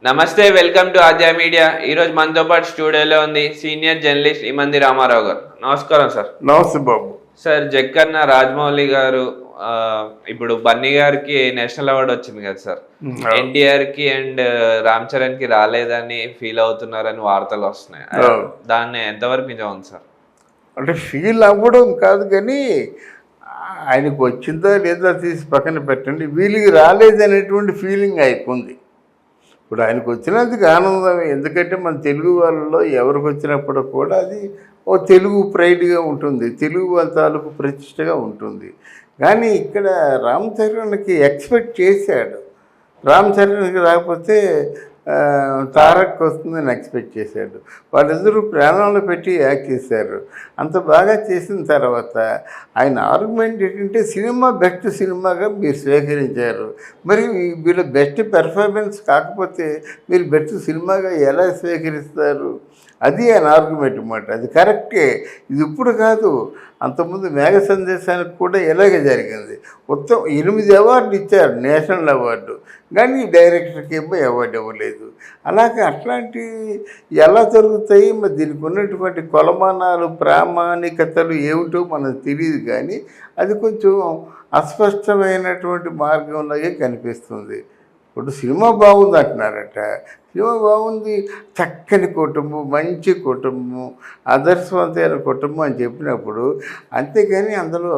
నమస్తే, welcome to Aadya media. ఈరోజు మనతో పాటు స్టూడియోలో ఉంది సీనియర్ జర్నలిస్ట్ ఇమంది రామారావు గారు. నమస్కారం సార్. నమస్తే బాబు. సార్, జక్కన్న రాజమౌళి గారు ఇప్పుడు బన్నీ గారికి నేషనల్ అవార్డు వచ్చింది కదా సార్. ఎన్టీఆర్ కి అండ్ రామ్ చరణ్ కి రాలేదని ఫీల్ అవుతున్నారని వార్తలు వస్తున్నాయి. దాన్ని ఎంతవరకు నిజం ఉంది సార్? అంటే ఫీల్ అవ్వడం కాదు, కానీ ఆయనకు వచ్చిందా లేదా తీసి పక్కన పెట్టండి, వీళ్ళకి రాలేదనేటువంటి ఫీలింగ్ అయిపోయింది. ఇప్పుడు ఆయనకు వచ్చినందుకు ఆనందమే, ఎందుకంటే మన తెలుగు వాళ్ళలో ఎవరికి వచ్చినప్పుడు కూడా అది ఓ తెలుగు ప్రైడ్గా ఉంటుంది, తెలుగు వాళ్ళ తాలూకు ప్రతిష్టగా ఉంటుంది. కానీ ఇక్కడ రామ్ చరణ్కి ఎక్స్పెక్ట్ చేశాడు, రామ్ చరణ్కి రాకపోతే తారక్ వస్తుందని ఎక్స్పెక్ట్ చేశాడు. వాళ్ళిద్దరూ ప్రాణాలు పెట్టి యాక్ట్ చేశారు. అంత బాగా చేసిన తర్వాత ఆయన ఆర్గ్యుమెంట్ ఏంటంటే సినిమా బెస్ట్ సినిమాగా మీరు స్వీకరించారు, మరి వీళ్ళ బెస్ట్ పెర్ఫార్మెన్స్ కాకపోతే మీరు బెస్ట్ సినిమాగా ఎలా స్వీకరిస్తారు? అది ఆయన ఆర్గ్యుమెంట్ అన్నమాట. అది కరెక్టే, ఇది ఇప్పుడు కాదు, అంతకుముందు మేఘ సందేశానికి కూడా ఇలాగే జరిగింది. మొత్తం 8 అవార్డులు ఇచ్చారు, నేషనల్ అవార్డు, కానీ డైరెక్టర్కి ఏమో అవార్డు ఇవ్వలేదు. అలాగే అట్లాంటివి ఎలా జరుగుతాయి? మరి దీనికి ఉన్నటువంటి కొలమానాలు ప్రామాణికతలు ఏమిటో మనకు తెలియదు, కానీ అది కొంచెం అస్పష్టమైనటువంటి మార్గంలాగే కనిపిస్తుంది. ఇప్పుడు సినిమా బాగుంది అంటున్నారట, సినిమా బాగుంది, చక్కని కుటుంబం, మంచి కుటుంబం, ఆదర్శవంతమైన కుటుంబం అని చెప్పినప్పుడు, అంతేగాని అందులో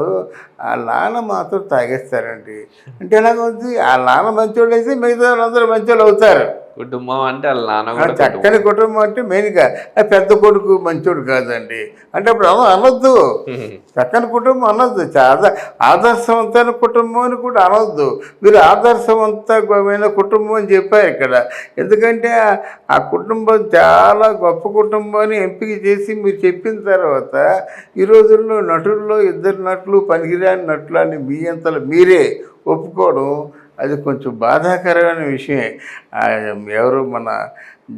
ఆ నాన్న మాత్రం తాగేస్తారండి. అంటే ఎలాగవుతుంది? ఆ నాన్న మంచోళ్ళు అయితే మిగతా వాళ్ళందరూ మంచోళ్ళు అవుతారు. కుటుంబం అంటే వాళ్ళ నాన్న చక్కని కుటుంబం అంటే మెయిన్గా పెద్ద కొడుకు మంచోడు కాదండి అంటే అప్పుడు అనొద్దు, చక్కని కుటుంబం అనొద్దు, ఆదర్శవంతమైన కుటుంబం అని కూడా అనొద్దు. మీరు ఆదర్శవంతమైన కుటుంబం అని చెప్పారు ఇక్కడ, ఎందుకంటే ఆ కుటుంబం చాలా గొప్ప కుటుంబం అని ఎంపిక చేసి మీరు చెప్పిన తర్వాత ఈ రోజుల్లో నటుల్లో 2 నటులు పనికిరాని నటులు అని మీ అంతలో మీరే ఒప్పుకోవడం అది కొంచెం బాధాకరమైన విషయమే. ఎవరు మన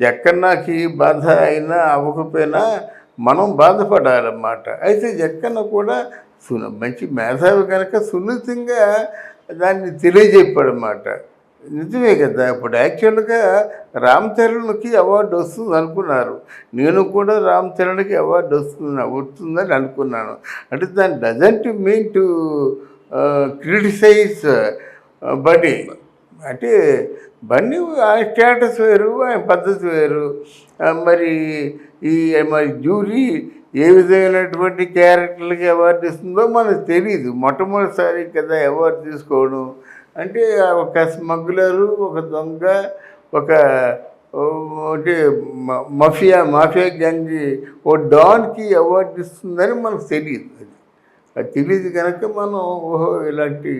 జక్కన్నకి బాధ అయినా అవ్వకపోయినా మనం బాధపడాలన్నమాట. అయితే జక్కన్న కూడా మంచి మేధావి కనుక సున్నితంగా దాన్ని తెలియజెప్పాడన్నమాట. నిజమే కదా. ఇప్పుడు యాక్చువల్గా రామ్ చరణ్కి అవార్డు వస్తుంది అనుకున్నారు, నేను కూడా రామ్ చరణ్కి అవార్డు వస్తుందని అనుకున్నాను. అంటే దాని doesn't mean to criticise Bunny. అంటే బన్నీ ఆయన స్టేటస్ వేరు, ఆయన పద్ధతి వేరు. మరి జ్యూరీ ఏ విధమైనటువంటి క్యారెక్టర్లకి అవార్డు ఇస్తుందో మనకు తెలియదు. మొట్టమొదటిసారి కదా అవార్డు తీసుకోవడం. అంటే ఒక స్మగ్లరు, ఒక దొంగ, ఒక అంటే మాఫియా గ్యాంగ్ ఓ డాన్కి అవార్డు ఇస్తుందని మనకు తెలియదు. అది తెలియదు కనుక మనం ఓహో ఇలాంటి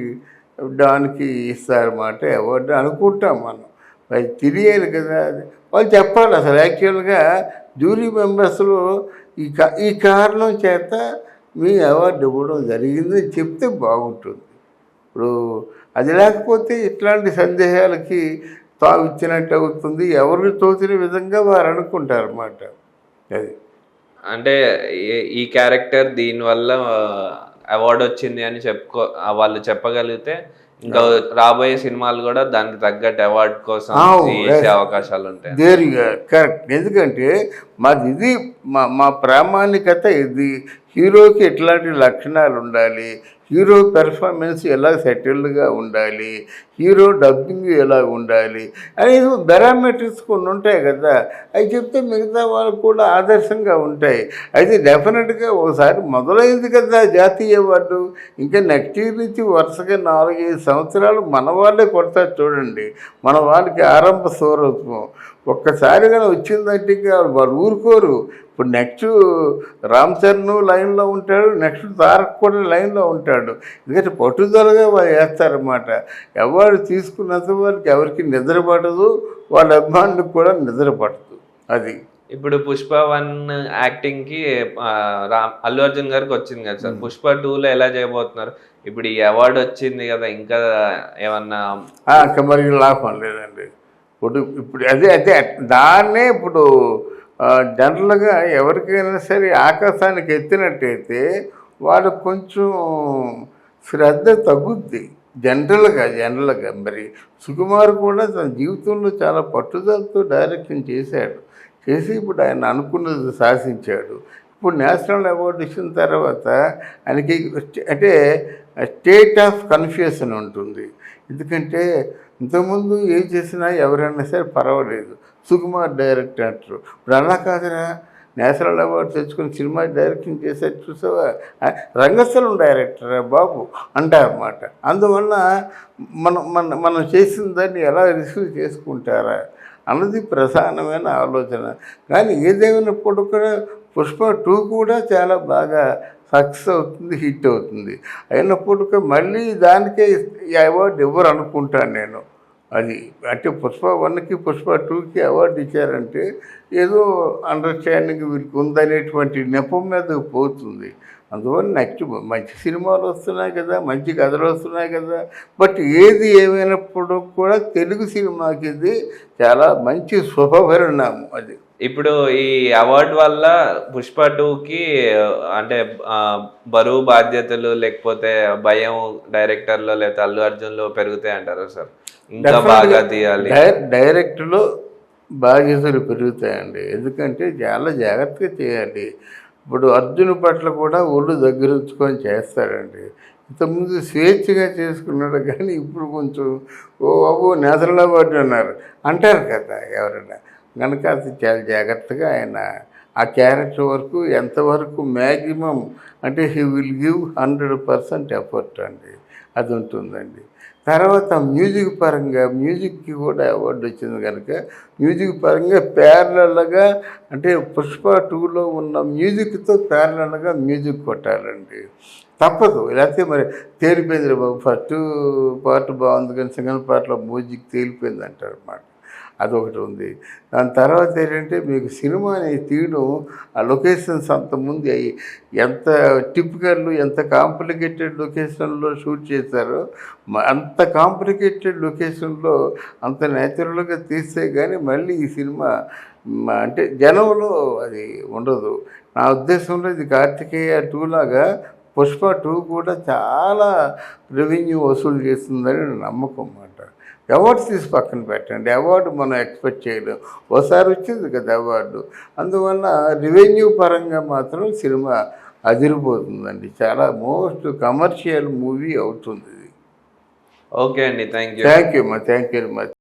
డాన్కి ఇస్తారన్నమాట అవార్డు అనుకుంటాం మనం. అది తెలియాలి కదా, వాళ్ళు చెప్పాలి. అసలు యాక్చువల్గా జ్యూరీ మెంబర్స్లో ఈ కారణం చేత మీ అవార్డు ఇవ్వడం జరిగిందని చెప్తే బాగుంటుంది. ఇప్పుడు అది లేకపోతే ఇట్లాంటి సందేహాలకి తావు ఇచ్చినట్టు అవుతుంది. ఎవరికి తోచిన విధంగా వారు అనుకుంటారన్నమాట. అది అంటే ఈ క్యారెక్టర్ దీనివల్ల అవార్డు వచ్చింది అని వాళ్ళు చెప్పగలిగితే ఇంకా రాబోయే సినిమాలు కూడా దానికి తగ్గట్టు అవార్డు కోసం చేసే అవకాశాలు ఉంటాయి. కరెక్ట్. ఎందుకంటే ఇది మా ప్రామాణికత ఇది. హీరోకి ఎట్లాంటి లక్షణాలు ఉండాలి, హీరో పెర్ఫార్మెన్స్ ఎలా సెటిల్డ్గా ఉండాలి, హీరో డబ్బింగ్ ఎలా ఉండాలి అనేది పారామీటర్స్ కొన్ని ఉంటాయి కదా. అవి చెప్తే మిగతా వాళ్ళకు కూడా ఆదర్శంగా ఉంటాయి. అయితే డెఫినెట్గా ఒకసారి మొదలైంది కదా జాతీయ అవార్డు, ఇంకా నెక్స్ట్ ఇయర్ నుంచి వరుసగా 4-5 సంవత్సరాలు మన వాళ్ళే కొడతారు చూడండి. మన వాళ్ళకి ఆరంభ సౌరత్వం ఒక్కసారిగా వచ్చిందంటే ఇంకా వాళ్ళు ఊరుకోరు. ఇప్పుడు నెక్స్ట్ రామ్ చరణ్ లైన్లో ఉంటాడు, నెక్స్ట్ తారక్ కూడా లైన్లో ఉంటాడు. ఎందుకంటే పట్టుదలగా వాళ్ళు వేస్తారన్నమాట. అవార్డు తీసుకున్నంత వరకు ఎవరికి నిద్ర పడదు, వాళ్ళ అభిమానులకు కూడా నిద్ర పడదు. అది ఇప్పుడు పుష్ప 1 యాక్టింగ్కి అల్లు అర్జున్ గారికి వచ్చింది కదా సార్. పుష్ప 2లో ఎలా చేయబోతున్నారు? ఇప్పుడు ఈ అవార్డు వచ్చింది కదా, ఇంకా ఏమన్నా మరి లాభం లేదండి. ఇప్పుడు అదే దాన్నే ఇప్పుడు జనరల్గా ఎవరికైనా సరే ఆకాశానికి ఎత్తినట్టయితే వాళ్ళకు కొంచెం శ్రద్ధ తగ్గుద్ది. జనరల్గా మరి సుకుమార్ కూడా తన జీవితంలో చాలా పట్టుదలతో డైరెక్షన్ చేసి ఇప్పుడు ఆయన అనుకున్నది సాధించాడు. ఇప్పుడు నేషనల్ అవార్డు ఇచ్చిన తర్వాత ఆయనకి అంటే స్టేట్ ఆఫ్ కన్ఫ్యూషన్ ఉంటుంది. ఎందుకంటే ఇంతకుముందు ఏం చేసినా ఎవరైనా సరే పర్వాలేదు, సుకుమార్ డైరెక్టర్ అంటారు. ఇప్పుడు అలా కాదురా, నేషనల్ అవార్డు తెచ్చుకుని సినిమా డైరెక్షన్ చేసేది చూసావా, రంగస్థలం డైరెక్టరా బాబు అంటారన్నమాట. అందువల్ల మనం చేసిన దాన్ని ఎలా రిసీవ్ చేసుకుంటారా అన్నది ప్రధానమైన ఆలోచన. కానీ ఏదేమైనప్పుడు కూడా పుష్ప 2 కూడా చాలా బాగా సక్సెస్ అవుతుంది, హిట్ అవుతుంది. అయినప్పుడు మళ్ళీ దానికే ఈ అవార్డు ఇవ్వరు అనుకుంటాను నేను. అది అంటే పుష్ప 1కి పుష్ప 2కి అవార్డు ఇచ్చారంటే ఏదో అండర్స్టాండింగ్ వీరికి ఉందనేటువంటి నెపం మీద పోతుంది. అందువల్ల నెక్స్ట్ మంచి సినిమాలు వస్తున్నాయి కదా, మంచి కథలు వస్తున్నాయి కదా. బట్ ఏది ఏమైనప్పుడు కూడా తెలుగు సినిమాకి ఇది చాలా మంచి శుభపరిణామం. అది ఇప్పుడు ఈ అవార్డు వల్ల పుష్ప 2కి అంటే బరువు బాధ్యతలు లేకపోతే భయం డైరెక్టర్లో లేకపోతే అల్లు అర్జున్లో పెరుగుతాయి అంటారా సార్? ఇంకా బాగా తీయాలి, డైరెక్ట్లో బాధ్యతలు పెరుగుతాయండి. ఎందుకంటే చాలా జాగ్రత్తగా చేయాలి. ఇప్పుడు అర్జున్ పట్ల కూడా ఒళ్ళు దగ్గరుంచుకొని చేస్తాడండి. ఇంతకుముందు స్వేచ్ఛగా చేసుకున్నాడు, కానీ ఇప్పుడు కొంచెం నేషనల్ అవార్డు అన్నారు అంటారు కదా ఎవరైనా. కనుక అది చాలా జాగ్రత్తగా ఆయన ఆ క్యారెక్టర్ వరకు ఎంతవరకు మ్యాక్సిమం అంటే హీ విల్ గివ్ 100% ఎఫర్ట్ అండి, అది ఉంటుందండి. తర్వాత మ్యూజిక్కి కూడా అవార్డు వచ్చింది కనుక మ్యూజిక్ పరంగా ప్యారలల్గా అంటే పుష్ప 2లో ఉన్న మ్యూజిక్తో ప్యారలల్గా మ్యూజిక్ కొట్టాలండి, తప్పదు. లేకపోతే మరి తేలిపోయింది బాబు, ఫస్ట్ పార్ట్ బాగుంది కానీ సెకండ్ పార్ట్లో మ్యూజిక్ తేలిపోయింది అంటారు అన్నమాట. అదొకటి ఉంది. దాని తర్వాత ఏంటంటే మీకు సినిమాని తీయడం ఆ లొకేషన్స్ అంతకుముందు ఎంత టిపికల్, ఎంత కాంప్లికేటెడ్ లొకేషన్లో షూట్ చేశారో అంత కాంప్లికేటెడ్ లొకేషన్లో అంత న్యాచురల్గా తీస్తే కానీ మళ్ళీ ఈ సినిమా అంటే జనంలో అది ఉండదు. నా ఉద్దేశంలో ఇది కార్తికేయ 2 లాగా పుష్ప 2 కూడా చాలా రెవెన్యూ వసూలు చేస్తుందని నమ్మకం అన్నమాట. అవార్డు తీసి పక్కన పెట్టండి, అవార్డు మనం ఎక్స్పెక్ట్ చేయలేం, ఒకసారి వచ్చింది కదా అవార్డు. అందువల్ల రెవెన్యూ పరంగా మాత్రం సినిమా అదిరిపోతుందండి. చాలా మోస్ట్ కమర్షియల్ మూవీ అవుతుంది. ఓకే అండి, thank you thank you very much.